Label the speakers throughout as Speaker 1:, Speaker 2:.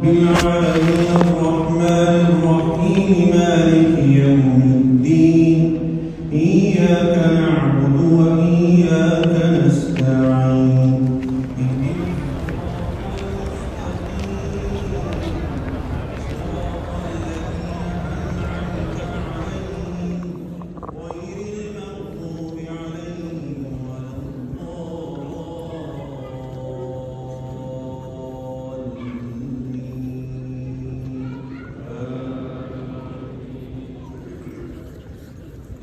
Speaker 1: العالمين الرحمن الرحيم مالك يوم الدين إياك نعبد وإياك نستعين غير المغضوب عليهم ولا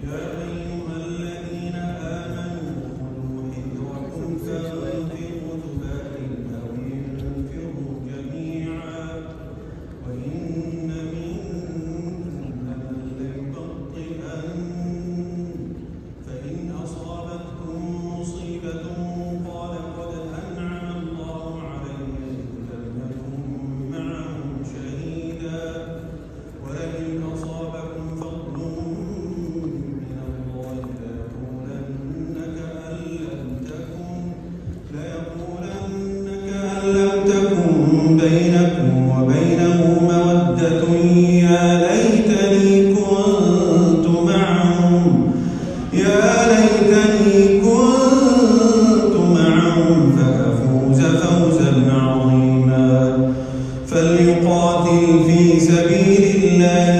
Speaker 1: يا أيها الذين آمنوا خذوا حذركم فانفروا ثبات أو انفروا جميعا وإن منكم لمن ليبطئن فإن أصابتكم مصيبة قال قد أنعم الله علي إذ لم يكن معهم شهيدا ولئن أصابكم فضل من الله ليقولن كأن لم تكن بينكم وبينه مودة يا ليتني كنت معهم فأفوز فوزا عظيما فليقاتل في سبيل الله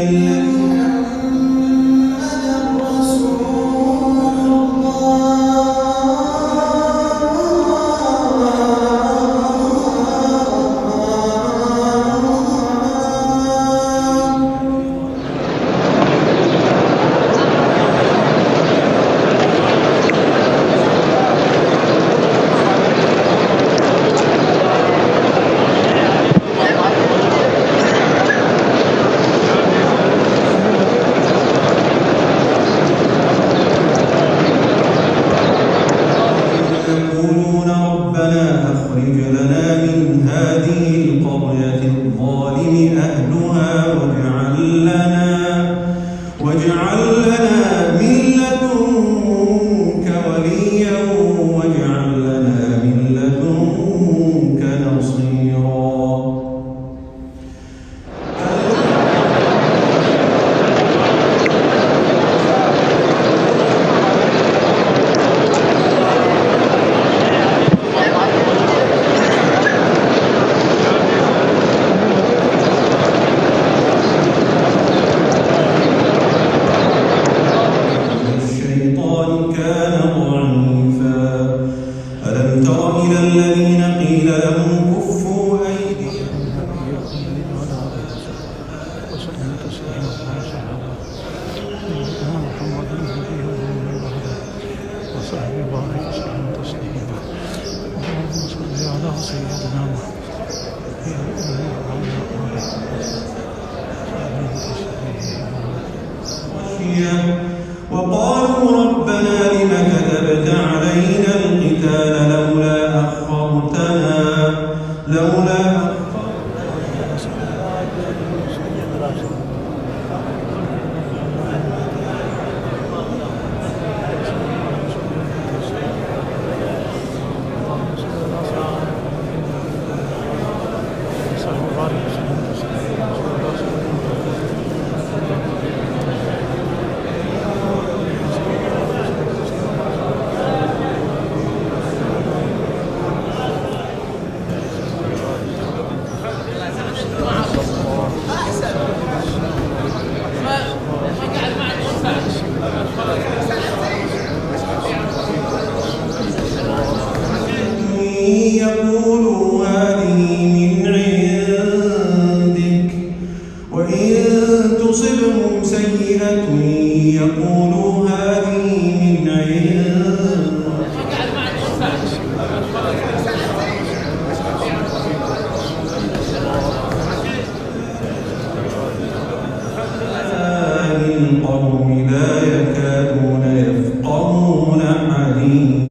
Speaker 1: يقولون ربنا أخرج لنا من هذه القرية الظالم أهلها واجعل لنا من لدنك وليا واجعل لنا من لدنك نصيرا الشيطان كان ضعيفا ألم تر إلى الذين قيل لهم كفوا أيديكم وقالوا ربنا لم كتبت علينا القتال لولا أخرتنا يقولوا هذه من عندك وإن تصبهم سيئة يقولوا